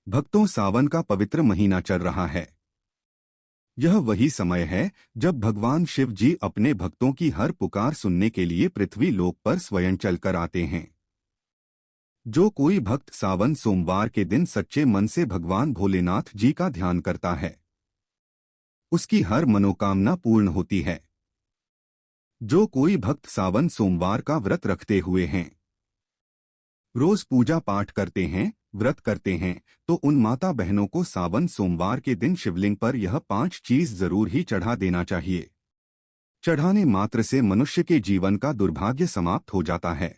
भक्तों, सावन का पवित्र महीना चल रहा है। यह वही समय है जब भगवान शिव जी अपने भक्तों की हर पुकार सुनने के लिए पृथ्वी लोक पर स्वयं चलकर आते हैं। जो कोई भक्त सावन सोमवार के दिन सच्चे मन से भगवान भोलेनाथ जी का ध्यान करता है, उसकी हर मनोकामना पूर्ण होती है। जो कोई भक्त सावन सोमवार का व्रत रखते हुए हैं, रोज पूजा पाठ करते हैं, व्रत करते हैं, तो उन माता बहनों को सावन सोमवार के दिन शिवलिंग पर यह 5 चीज जरूर ही चढ़ा देना चाहिए। चढ़ाने मात्र से मनुष्य के जीवन का दुर्भाग्य समाप्त हो जाता है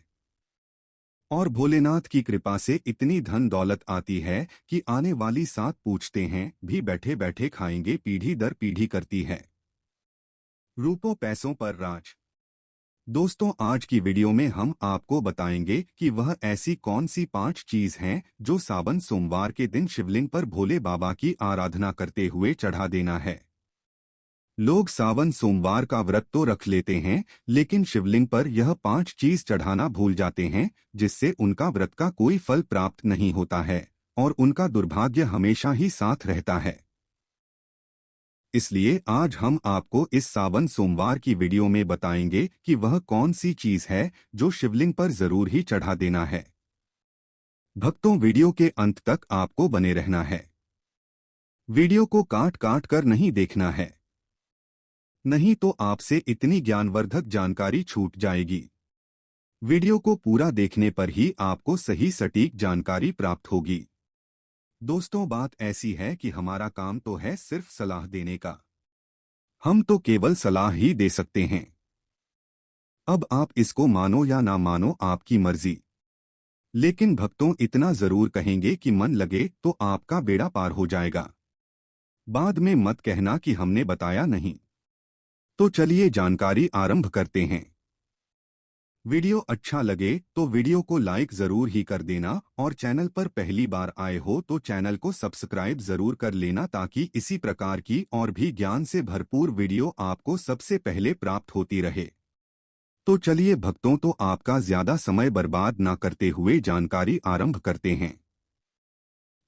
और भोलेनाथ की कृपा से इतनी धन दौलत आती है कि आने वाली 7 पूछते हैं भी बैठे बैठे खाएंगे, पीढ़ी दर पीढ़ी करती है। रूपों पैसों पर राज। दोस्तों, आज की वीडियो में हम आपको बताएंगे कि वह ऐसी कौन सी 5 चीज हैं जो सावन सोमवार के दिन शिवलिंग पर भोले बाबा की आराधना करते हुए चढ़ा देना है। लोग सावन सोमवार का व्रत तो रख लेते हैं, लेकिन शिवलिंग पर यह 5 चीज चढ़ाना भूल जाते हैं, जिससे उनका व्रत का कोई फल प्राप्त नहीं होता है और उनका दुर्भाग्य हमेशा ही साथ रहता है। इसलिए आज हम आपको इस सावन सोमवार की वीडियो में बताएंगे कि वह कौन सी चीज है जो शिवलिंग पर जरूर ही चढ़ा देना है। भक्तों, वीडियो के अंत तक आपको बने रहना है। वीडियो को काट काट कर नहीं देखना है, नहीं तो आपसे इतनी ज्ञानवर्धक जानकारी छूट जाएगी। वीडियो को पूरा देखने पर ही आपको सही सटीक जानकारी प्राप्त होगी। दोस्तों, बात ऐसी है कि हमारा काम तो है सिर्फ सलाह देने का। हम तो केवल सलाह ही दे सकते हैं। अब आप इसको मानो या ना मानो, आपकी मर्जी। लेकिन भक्तों, इतना जरूर कहेंगे कि मन लगे तो आपका बेड़ा पार हो जाएगा। बाद में मत कहना कि हमने बताया नहीं। तो चलिए जानकारी आरंभ करते हैं। वीडियो अच्छा लगे तो वीडियो को लाइक जरूर ही कर देना और चैनल पर पहली बार आए हो तो चैनल को सब्सक्राइब जरूर कर लेना, ताकि इसी प्रकार की और भी ज्ञान से भरपूर वीडियो आपको सबसे पहले प्राप्त होती रहे। तो चलिए भक्तों, तो आपका ज्यादा समय बर्बाद ना करते हुए जानकारी आरंभ करते हैं।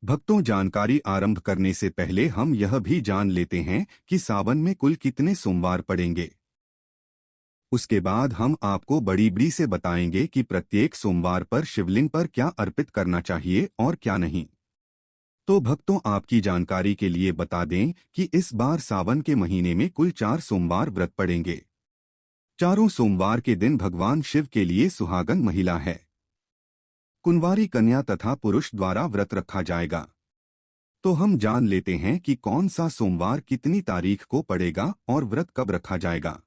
भक्तों, जानकारी आरंभ करने से पहले हम यह भी जान लेते हैं कि सावन में कुल कितने सोमवार पड़ेंगे। उसके बाद हम आपको बड़ी बड़ी से बताएंगे कि प्रत्येक सोमवार पर शिवलिंग पर क्या अर्पित करना चाहिए और क्या नहीं। तो भक्तों, आपकी जानकारी के लिए बता दें कि इस बार सावन के महीने में कुल 4 सोमवार व्रत पड़ेंगे। चारों सोमवार के दिन भगवान शिव के लिए सुहागन महिला है, कुंवारी कन्या तथा पुरुष द्वारा व्रत रखा जाएगा। तो हम जान लेते हैं कि कौन सा सोमवार कितनी तारीख को पड़ेगा और व्रत कब रखा जाएगा।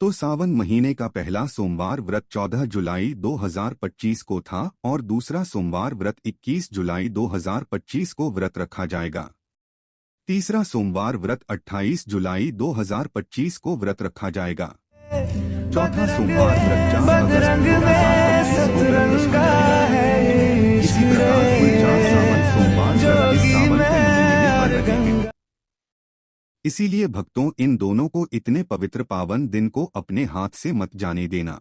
तो सावन महीने का पहला सोमवार व्रत 14 जुलाई 2025 को था और दूसरा सोमवार व्रत 21 जुलाई 2025 को व्रत रखा जाएगा। तीसरा सोमवार व्रत 28 जुलाई 2025 को व्रत रखा जाएगा। चौथा सोमवार व्रत 4 अगस्त 2025 को व्रत रखा जाएगा। इसी प्रकार कुल 4 सावन सोमवार व्रत इस सावन के महीने में आ रहेंगे। इसीलिए भक्तों, इन दोनों को इतने पवित्र पावन दिन को अपने हाथ से मत जाने देना।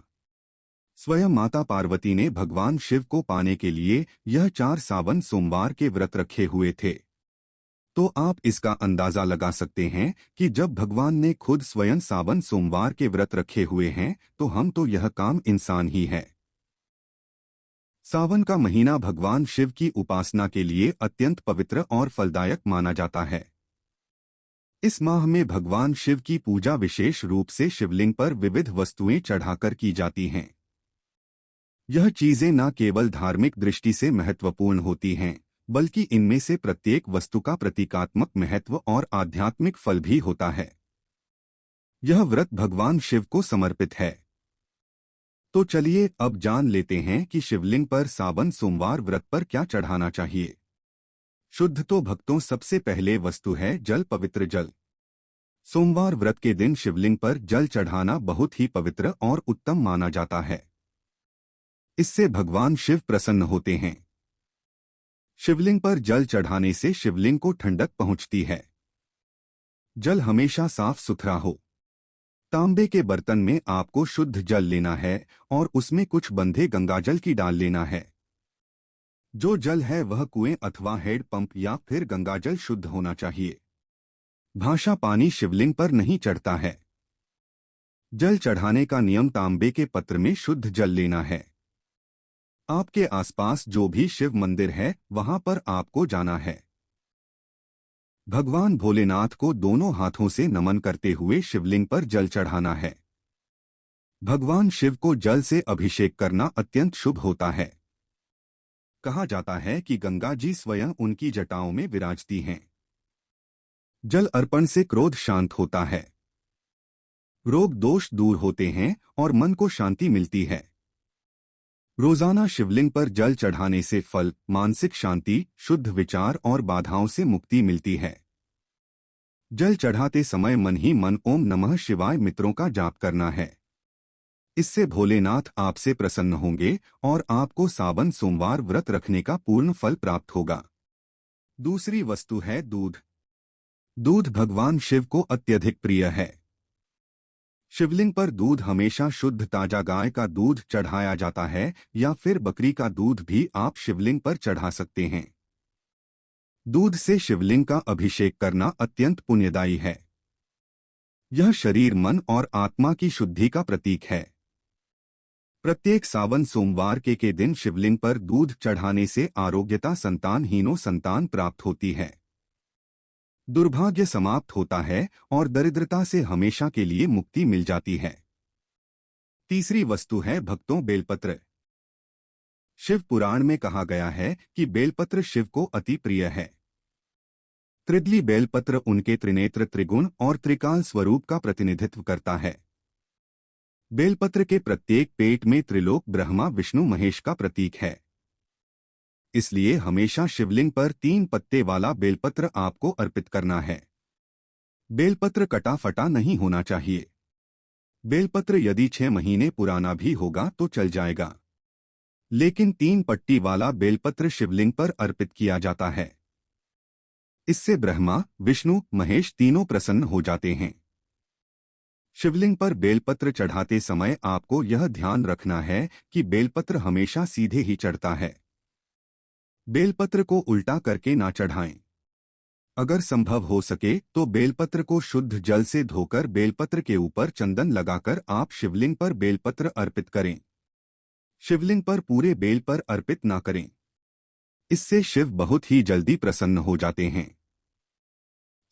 स्वयं माता पार्वती ने भगवान शिव को पाने के लिए यह 4 सावन सोमवार के व्रत रखे हुए थे। तो आप इसका अंदाजा लगा सकते हैं कि जब भगवान ने खुद स्वयं सावन सोमवार के व्रत रखे हुए हैं, तो हम तो यह काम इंसान ही है। सावन का महीना भगवान शिव की उपासना के लिए अत्यंत पवित्र और फलदायक माना जाता है। इस माह में भगवान शिव की पूजा विशेष रूप से शिवलिंग पर विविध वस्तुएं चढ़ाकर की जाती हैं। यह चीजें न केवल धार्मिक दृष्टि से महत्वपूर्ण होती हैं, बल्कि इनमें से प्रत्येक वस्तु का प्रतीकात्मक महत्व और आध्यात्मिक फल भी होता है। यह व्रत भगवान शिव को समर्पित है। तो चलिए अब जान लेते हैं कि शिवलिंग पर सावन सोमवार व्रत पर क्या चढ़ाना चाहिए। शुद्ध तो भक्तों सबसे पहले वस्तु है जल, पवित्र जल। सोमवार व्रत के दिन शिवलिंग पर जल चढ़ाना बहुत ही पवित्र और उत्तम माना जाता है। इससे भगवान शिव प्रसन्न होते हैं। शिवलिंग पर जल चढ़ाने से शिवलिंग को ठंडक पहुंचती है। जल हमेशा साफ सुथरा हो। तांबे के बर्तन में आपको शुद्ध जल लेना है और उसमें कुछ बंधे गंगाजल की डाल लेना है। जो जल है वह कुएं अथवा हेड पंप या फिर गंगाजल शुद्ध होना चाहिए। भाषा पानी शिवलिंग पर नहीं चढ़ता है। जल चढ़ाने का नियम तांबे के पत्र में शुद्ध जल लेना है। आपके आसपास जो भी शिव मंदिर है वहां पर आपको जाना है। भगवान भोलेनाथ को दोनों हाथों से नमन करते हुए शिवलिंग पर जल चढ़ाना है। भगवान शिव को जल से अभिषेक करना अत्यंत शुभ होता है। कहा जाता है कि गंगा जी स्वयं उनकी जटाओं में विराजती हैं। जल अर्पण से क्रोध शांत होता है, रोग दोष दूर होते हैं और मन को शांति मिलती है। रोजाना शिवलिंग पर जल चढ़ाने से फल, मानसिक शांति, शुद्ध विचार और बाधाओं से मुक्ति मिलती है। जल चढ़ाते समय मन ही मन ओम नमः शिवाय मंत्रों का जाप करना है। इससे भोलेनाथ आपसे प्रसन्न होंगे और आपको सावन सोमवार व्रत रखने का पूर्ण फल प्राप्त होगा। दूसरी वस्तु है दूध। दूध भगवान शिव को अत्यधिक प्रिय है। शिवलिंग पर दूध हमेशा शुद्ध ताजा गाय का दूध चढ़ाया जाता है या फिर बकरी का दूध भी आप शिवलिंग पर चढ़ा सकते हैं। दूध से शिवलिंग का अभिषेक करना अत्यंत पुण्यदायी है। यह शरीर, मन और आत्मा की शुद्धि का प्रतीक है। प्रत्येक सावन सोमवार के दिन शिवलिंग पर दूध चढ़ाने से आरोग्यता, संतानहीनों संतान प्राप्त होती है, दुर्भाग्य समाप्त होता है और दरिद्रता से हमेशा के लिए मुक्ति मिल जाती है। तीसरी वस्तु है भक्तों बेलपत्र। शिव पुराण में कहा गया है कि बेलपत्र शिव को अति प्रिय है। त्रिदली बेलपत्र उनके त्रिनेत्र, त्रिगुण और त्रिकाल स्वरूप का प्रतिनिधित्व करता है। बेलपत्र के प्रत्येक पेट में त्रिलोक, ब्रह्मा, विष्णु, महेश का प्रतीक है। इसलिए हमेशा शिवलिंग पर 3 पत्ते वाला बेलपत्र आपको अर्पित करना है। बेलपत्र कटा फटा नहीं होना चाहिए। बेलपत्र यदि 6 महीने पुराना भी होगा तो चल जाएगा, लेकिन 3 पट्टी वाला बेलपत्र शिवलिंग पर अर्पित किया जाता है। इससे ब्रह्मा, विष्णु, महेश तीनों प्रसन्न हो जाते हैं। शिवलिंग पर बेलपत्र चढ़ाते समय आपको यह ध्यान रखना है कि बेलपत्र हमेशा सीधे ही चढ़ता है। बेलपत्र को उल्टा करके ना चढ़ाएं। अगर संभव हो सके तो बेलपत्र को शुद्ध जल से धोकर बेलपत्र के ऊपर चंदन लगाकर आप शिवलिंग पर बेलपत्र अर्पित करें। शिवलिंग पर पूरे बेल पर अर्पित ना करें। इससे शिव बहुत ही जल्दी प्रसन्न हो जाते हैं।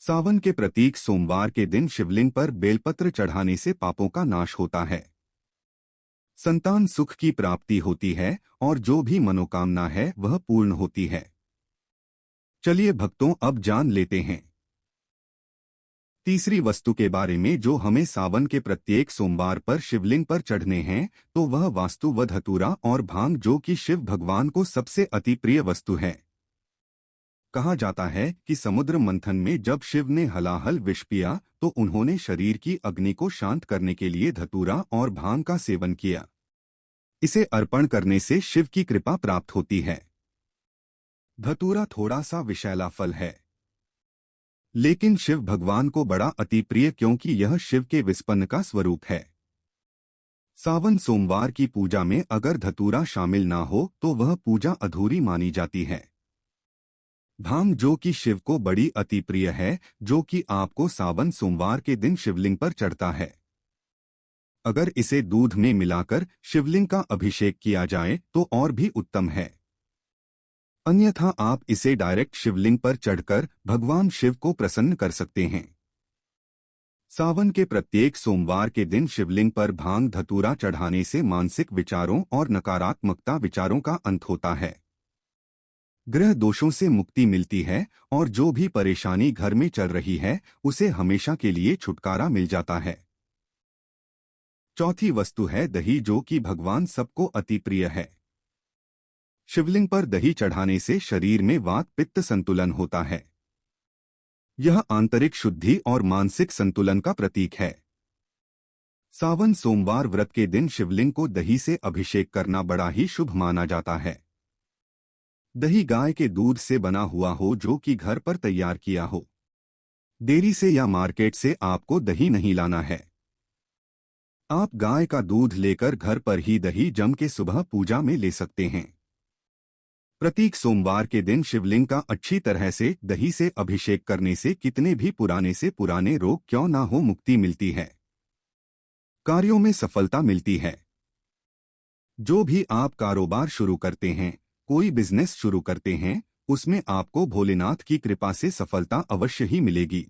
सावन के प्रतीक सोमवार के दिन शिवलिंग पर बेलपत्र चढ़ाने से पापों का नाश होता है, संतान सुख की प्राप्ति होती है और जो भी मनोकामना है वह पूर्ण होती है। चलिए भक्तों, अब जान लेते हैं तीसरी वस्तु के बारे में जो हमें सावन के प्रत्येक सोमवार पर शिवलिंग पर चढ़ने हैं। तो वह वास्तु व धतूरा और भांग, जो कि शिव भगवान को सबसे अति प्रिय वस्तु है। कहा जाता है कि समुद्र मंथन में जब शिव ने हलाहल विष पिया तो उन्होंने शरीर की अग्नि को शांत करने के लिए धतूरा और भांग का सेवन किया। इसे अर्पण करने से शिव की कृपा प्राप्त होती है। धतूरा थोड़ा सा विषैला फल है, लेकिन शिव भगवान को बड़ा अति प्रिय, क्योंकि यह शिव के विस्पन्न का स्वरूप है। सावन सोमवार की पूजा में अगर धतूरा शामिल ना हो तो वह पूजा अधूरी मानी जाती है। भांग, जो कि शिव को बड़ी अति प्रिय है, जो कि आपको सावन सोमवार के दिन शिवलिंग पर चढ़ता है। अगर इसे दूध में मिलाकर शिवलिंग का अभिषेक किया जाए तो और भी उत्तम है। अन्यथा आप इसे डायरेक्ट शिवलिंग पर चढ़कर भगवान शिव को प्रसन्न कर सकते हैं। सावन के प्रत्येक सोमवार के दिन शिवलिंग पर भांग धतूरा चढ़ाने से मानसिक विचारों और नकारात्मकता विचारों का अंत होता है, ग्रह दोषों से मुक्ति मिलती है और जो भी परेशानी घर में चल रही है उसे हमेशा के लिए छुटकारा मिल जाता है। चौथी वस्तु है दही, जो कि भगवान सबको अति प्रिय है। शिवलिंग पर दही चढ़ाने से शरीर में वात पित्त संतुलन होता है। यह आंतरिक शुद्धि और मानसिक संतुलन का प्रतीक है। सावन सोमवार व्रत के दिन शिवलिंग को दही से अभिषेक करना बड़ा ही शुभ माना जाता है। दही गाय के दूध से बना हुआ हो, जो कि घर पर तैयार किया हो। डेयरी से या मार्केट से आपको दही नहीं लाना है। आप गाय का दूध लेकर घर पर ही दही जम के सुबह पूजा में ले सकते हैं। प्रतीक सोमवार के दिन शिवलिंग का अच्छी तरह से दही से अभिषेक करने से कितने भी पुराने से पुराने रोग क्यों ना हो मुक्ति मिलती है, कार्यों में सफलता मिलती है। जो भी आप कारोबार शुरू करते हैं, कोई बिजनेस शुरू करते हैं, उसमें आपको भोलेनाथ की कृपा से सफलता अवश्य ही मिलेगी।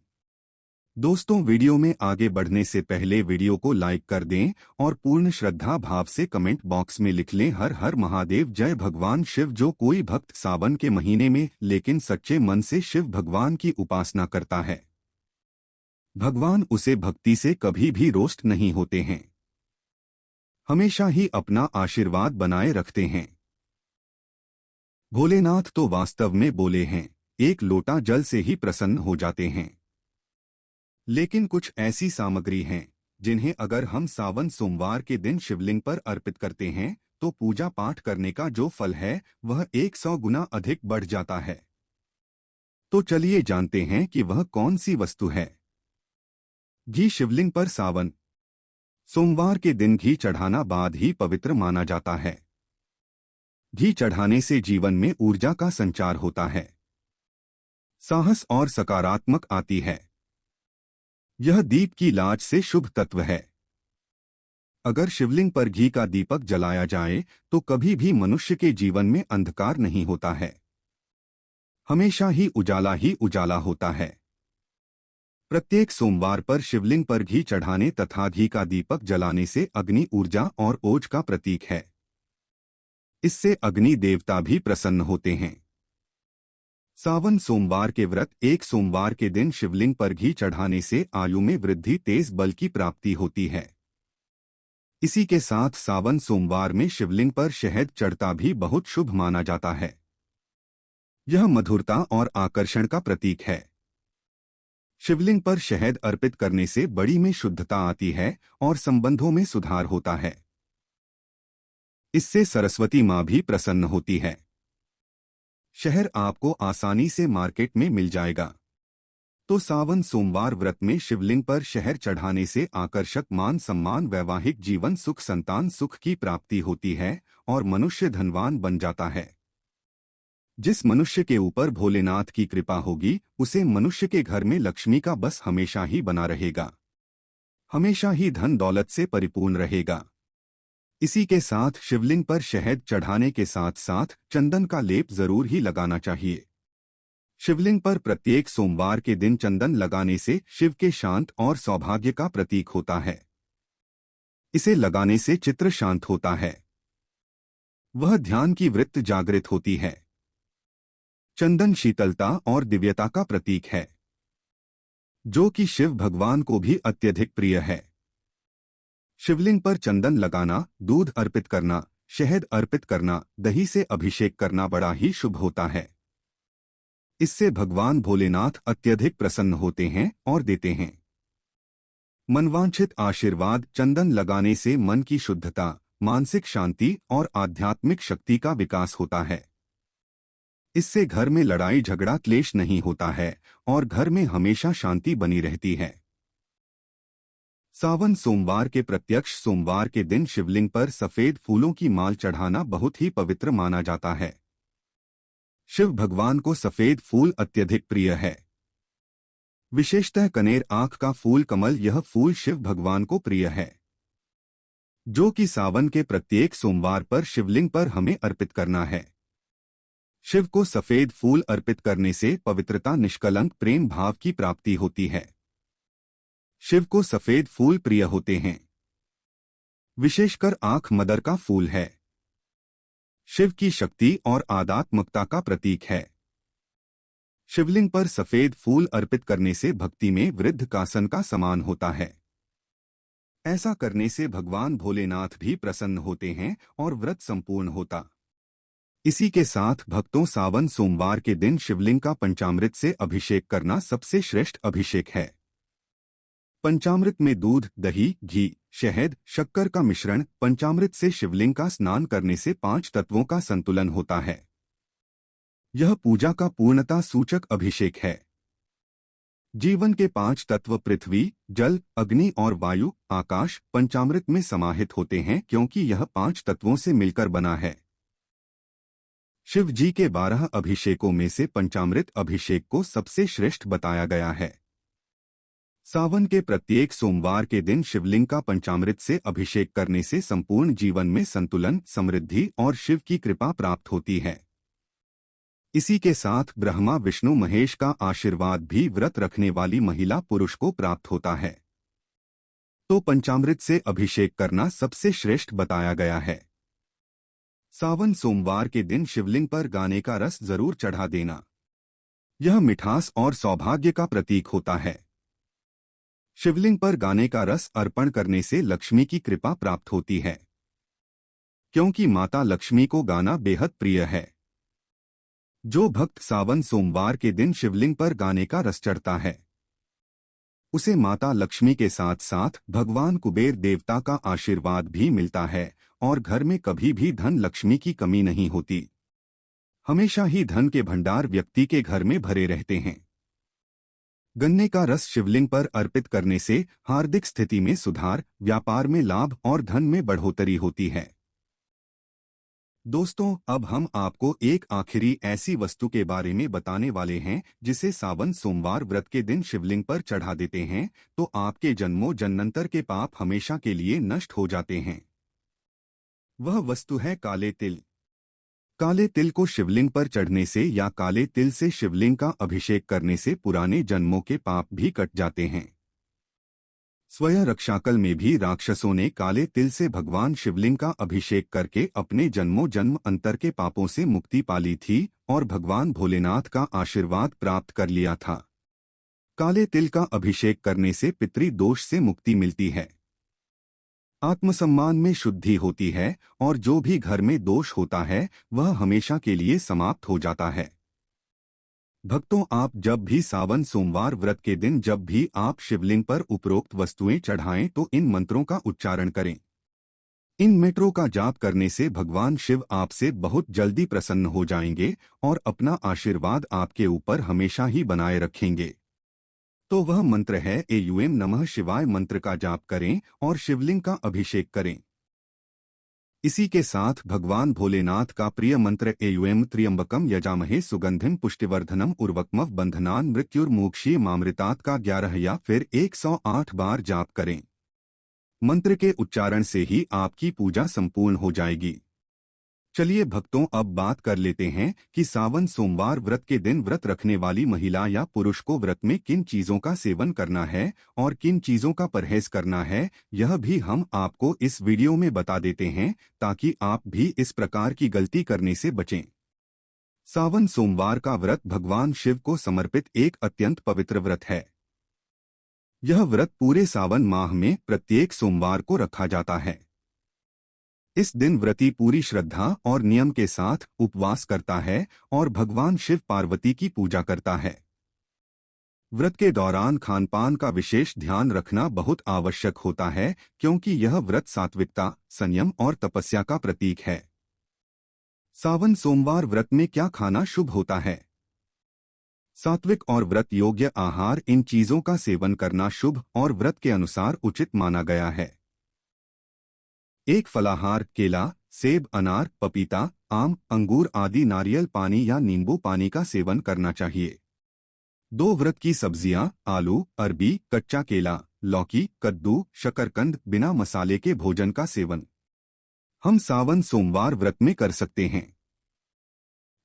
दोस्तों, वीडियो में आगे बढ़ने से पहले वीडियो को लाइक कर दें और पूर्ण श्रद्धा भाव से कमेंट बॉक्स में लिख लें हर हर महादेव, जय भगवान शिव। जो कोई भक्त सावन के महीने में लेकिन सच्चे मन से शिव भगवान की उपासना करता है, भगवान उसे भक्ति से कभी भी रोष्ट नहीं होते हैं, हमेशा ही अपना आशीर्वाद बनाए रखते हैं। भोलेनाथ तो वास्तव में बोले हैं, एक लोटा जल से ही प्रसन्न हो जाते हैं। लेकिन कुछ ऐसी सामग्री हैं जिन्हें अगर हम सावन सोमवार के दिन शिवलिंग पर अर्पित करते हैं तो पूजा पाठ करने का जो फल है वह 100 गुना अधिक बढ़ जाता है। तो चलिए जानते हैं कि वह कौन सी वस्तु है। घी शिवलिंग पर सावन सोमवार के दिन घी चढ़ाना बाद ही पवित्र माना जाता है। घी चढ़ाने से जीवन में ऊर्जा का संचार होता है, साहस और सकारात्मक आती है। यह दीप की लाज से शुभ तत्व है। अगर शिवलिंग पर घी का दीपक जलाया जाए तो कभी भी मनुष्य के जीवन में अंधकार नहीं होता है, हमेशा ही उजाला होता है। प्रत्येक सोमवार पर शिवलिंग पर घी चढ़ाने तथा घी का दीपक जलाने से अग्नि ऊर्जा और ओज का प्रतीक है। इससे अग्नि देवता भी प्रसन्न होते हैं। सावन सोमवार के व्रत, एक सोमवार के दिन शिवलिंग पर घी चढ़ाने से आयु में वृद्धि, तेज बल की प्राप्ति होती है। इसी के साथ सावन सोमवार में शिवलिंग पर शहद चढ़ता भी बहुत शुभ माना जाता है। यह मधुरता और आकर्षण का प्रतीक है। शिवलिंग पर शहद अर्पित करने से बड़ी में शुद्धता आती है और संबंधों में सुधार होता है। इससे सरस्वती माँ भी प्रसन्न होती है। शहद आपको आसानी से मार्केट में मिल जाएगा। तो सावन सोमवार व्रत में शिवलिंग पर शहद चढ़ाने से आकर्षक मान सम्मान, वैवाहिक जीवन, सुख, संतान सुख की प्राप्ति होती है और मनुष्य धनवान बन जाता है। जिस मनुष्य के ऊपर भोलेनाथ की कृपा होगी उसे मनुष्य के घर में लक्ष्मी का बस हमेशा ही बना रहेगा, हमेशा ही धन दौलत से परिपूर्ण रहेगा। इसी के साथ शिवलिंग पर शहद चढ़ाने के साथ साथ चंदन का लेप जरूर ही लगाना चाहिए। शिवलिंग पर प्रत्येक सोमवार के दिन चंदन लगाने से शिव के शांत और सौभाग्य का प्रतीक होता है। इसे लगाने से चित्त शांत होता है, वह ध्यान की वृत्ति जागृत होती है। चंदन शीतलता और दिव्यता का प्रतीक है, जो कि शिव भगवान को भी अत्यधिक प्रिय है। शिवलिंग पर चंदन लगाना, दूध अर्पित करना, शहद अर्पित करना, दही से अभिषेक करना बड़ा ही शुभ होता है। इससे भगवान भोलेनाथ अत्यधिक प्रसन्न होते हैं और देते हैं मनवांछित आशीर्वाद। चंदन लगाने से मन की शुद्धता, मानसिक शांति और आध्यात्मिक शक्ति का विकास होता है। इससे घर में लड़ाई झगड़ा क्लेश नहीं होता है और घर में हमेशा शांति बनी रहती है। सावन सोमवार के प्रत्यक्ष सोमवार के दिन शिवलिंग पर सफेद फूलों की माल चढ़ाना बहुत ही पवित्र माना जाता है। शिव भगवान को सफेद फूल अत्यधिक प्रिय है, विशेषतः कनेर आंख का फूल कमल। यह फूल शिव भगवान को प्रिय है, जो कि सावन के प्रत्येक सोमवार पर शिवलिंग पर हमें अर्पित करना है। शिव को सफेद फूल अर्पित करने से पवित्रता, निष्कलंक प्रेम भाव की प्राप्ति होती है। शिव को सफेद फूल प्रिय होते हैं, विशेषकर आंख मदर का फूल है। शिव की शक्ति और आध्यात्मिकता का प्रतीक है। शिवलिंग पर सफेद फूल अर्पित करने से भक्ति में वृद्ध कासन का समान होता है। ऐसा करने से भगवान भोलेनाथ भी प्रसन्न होते हैं और व्रत संपूर्ण होता। इसी के साथ भक्तों, सावन सोमवार के दिन शिवलिंग का पंचामृत से अभिषेक करना सबसे श्रेष्ठ अभिषेक है। पंचामृत में दूध, दही, घी, शहद, शक्कर का मिश्रण। पंचामृत से शिवलिंग का स्नान करने से 5 तत्वों का संतुलन होता है। यह पूजा का पूर्णता सूचक अभिषेक है। जीवन के 5 तत्व पृथ्वी, जल, अग्नि और वायु, आकाश पंचामृत में समाहित होते हैं क्योंकि यह 5 तत्वों से मिलकर बना है। शिव जी के 12 अभिषेकों में से पंचामृत अभिषेक को सबसे श्रेष्ठ बताया गया है। सावन के प्रत्येक सोमवार के दिन शिवलिंग का पंचामृत से अभिषेक करने से संपूर्ण जीवन में संतुलन, समृद्धि और शिव की कृपा प्राप्त होती है। इसी के साथ ब्रह्मा विष्णु महेश का आशीर्वाद भी व्रत रखने वाली महिला पुरुष को प्राप्त होता है। तो पंचामृत से अभिषेक करना सबसे श्रेष्ठ बताया गया है। सावन सोमवार के दिन शिवलिंग पर गाने का रस जरूर चढ़ा देना। यह मिठास और सौभाग्य का प्रतीक होता है। शिवलिंग पर गाने का रस अर्पण करने से लक्ष्मी की कृपा प्राप्त होती है, क्योंकि माता लक्ष्मी को गाना बेहद प्रिय है। जो भक्त सावन सोमवार के दिन शिवलिंग पर गाने का रस चढ़ता है, उसे माता लक्ष्मी के साथ साथ भगवान कुबेर देवता का आशीर्वाद भी मिलता है और घर में कभी भी धन लक्ष्मी की कमी नहीं होती। हमेशा ही धन के भंडार व्यक्ति के घर में भरे रहते हैं। गन्ने का रस शिवलिंग पर अर्पित करने से हार्दिक स्थिति में सुधार, व्यापार में लाभ और धन में बढ़ोतरी होती है। दोस्तों, अब हम आपको एक आखिरी ऐसी वस्तु के बारे में बताने वाले हैं जिसे सावन सोमवार व्रत के दिन शिवलिंग पर चढ़ा देते हैं तो आपके जन्मों जन्मांतर के पाप हमेशा के लिए नष्ट हो जाते हैं। वह वस्तु है काले तिल। काले तिल को शिवलिंग पर चढ़ने से या काले तिल से शिवलिंग का अभिषेक करने से पुराने जन्मों के पाप भी कट जाते हैं। स्वयं रक्षाकल में भी राक्षसों ने काले तिल से भगवान शिवलिंग का अभिषेक करके अपने जन्मों जन्म अंतर के पापों से मुक्ति पाली थी और भगवान भोलेनाथ का आशीर्वाद प्राप्त कर लिया था। काले तिल का अभिषेक करने से पितृदोष से मुक्ति मिलती है, आत्मसम्मान में शुद्धि होती है और जो भी घर में दोष होता है वह हमेशा के लिए समाप्त हो जाता है। भक्तों, आप जब भी सावन सोमवार व्रत के दिन जब भी आप शिवलिंग पर उपरोक्त वस्तुएं चढ़ाएं तो इन मंत्रों का उच्चारण करें। इन मंत्रों का जाप करने से भगवान शिव आपसे बहुत जल्दी प्रसन्न हो जाएंगे और अपना आशीर्वाद आपके ऊपर हमेशा ही बनाए रखेंगे। तो वह मंत्र है एयूएम नमः शिवाय मंत्र का जाप करें और शिवलिंग का अभिषेक करें। इसी के साथ भगवान भोलेनाथ का प्रिय मंत्र एयूएम त्र्यंबकम यजामहे सुगंधिम पुष्टिवर्धनम उर्वक्मव बंधनान मृत्युर्मोक्षीय मामृतात् का 11 या फिर 108 बार जाप करें। मंत्र के उच्चारण से ही आपकी पूजा संपूर्ण हो जाएगी। चलिए भक्तों, अब बात कर लेते हैं कि सावन सोमवार व्रत के दिन व्रत रखने वाली महिला या पुरुष को व्रत में किन चीजों का सेवन करना है और किन चीजों का परहेज करना है। यह भी हम आपको इस वीडियो में बता देते हैं ताकि आप भी इस प्रकार की गलती करने से बचें। सावन सोमवार का व्रत भगवान शिव को समर्पित एक अत्यंत पवित्र व्रत है। यह व्रत पूरे सावन माह में प्रत्येक सोमवार को रखा जाता है। इस दिन व्रती पूरी श्रद्धा और नियम के साथ उपवास करता है और भगवान शिव पार्वती की पूजा करता है। व्रत के दौरान खानपान का विशेष ध्यान रखना बहुत आवश्यक होता है क्योंकि यह व्रत सात्विकता, संयम और तपस्या का प्रतीक है। सावन सोमवार व्रत में क्या खाना शुभ होता है? सात्विक और व्रत योग्य आहार, इन चीजों का सेवन करना शुभ और व्रत के अनुसार उचित माना गया है। एक फलाहार केला, सेब, अनार, पपीता, आम, अंगूर आदि नारियल पानी या नींबू पानी का सेवन करना चाहिए। 2 व्रत की सब्जियां आलू, अरबी, कच्चा केला, लौकी, कद्दू, शकरकंद बिना मसाले के भोजन का सेवन हम सावन सोमवार व्रत में कर सकते हैं।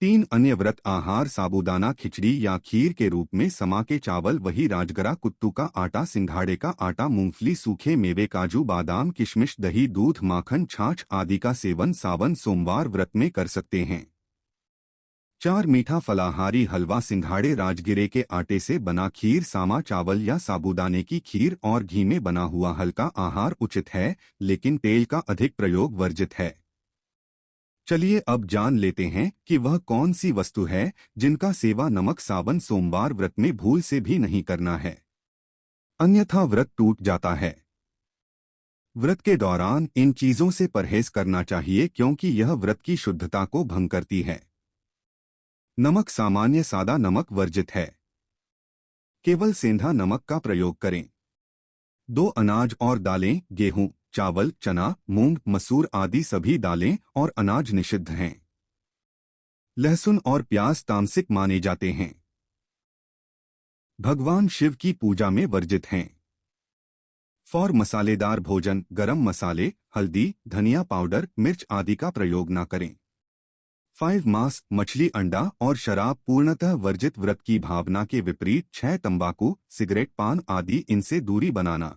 3 अन्य व्रत आहार साबूदाना खिचड़ी या खीर के रूप में समा के चावल, वही राजगरा, कुत्तू का आटा, सिंघाड़े का आटा, मूंगफली, सूखे मेवे, काजू, बादाम, किशमिश, दही, दूध, माखन, छाछ आदि का सेवन सावन सोमवार व्रत में कर सकते हैं। 4 मीठा फलाहारी हलवा, सिंघाड़े, राजगिरे के आटे से बना खीर, सामा चावल या साबूदाने की खीर और घी में बना हुआ हल्का आहार उचित है, लेकिन तेल का अधिक प्रयोग वर्जित है। चलिए अब जान लेते हैं कि वह कौन सी वस्तु है जिनका सेवा नमक सावन सोमवार व्रत में भूल से भी नहीं करना है, अन्यथा व्रत टूट जाता है। व्रत के दौरान इन चीजों से परहेज करना चाहिए क्योंकि यह व्रत की शुद्धता को भंग करती है। नमक सामान्य सादा नमक वर्जित है, केवल सेंधा नमक का प्रयोग करें। 2 अनाज और दालें गेहूं, चावल, चना, मूंग, मसूर आदि सभी दालें और अनाज निषिद्ध हैं। लहसुन और प्याज तामसिक माने जाते हैं। भगवान शिव की पूजा में वर्जित हैं। फॉर मसालेदार भोजन गरम मसाले, हल्दी, धनिया पाउडर, मिर्च आदि का प्रयोग न करें। 5 मांस, मछली, अंडा और शराब पूर्णतः वर्जित। व्रत की भावना के विपरीत 6 तंबाकू, सिगरेट, पान आदि इनसे दूरी बनाना।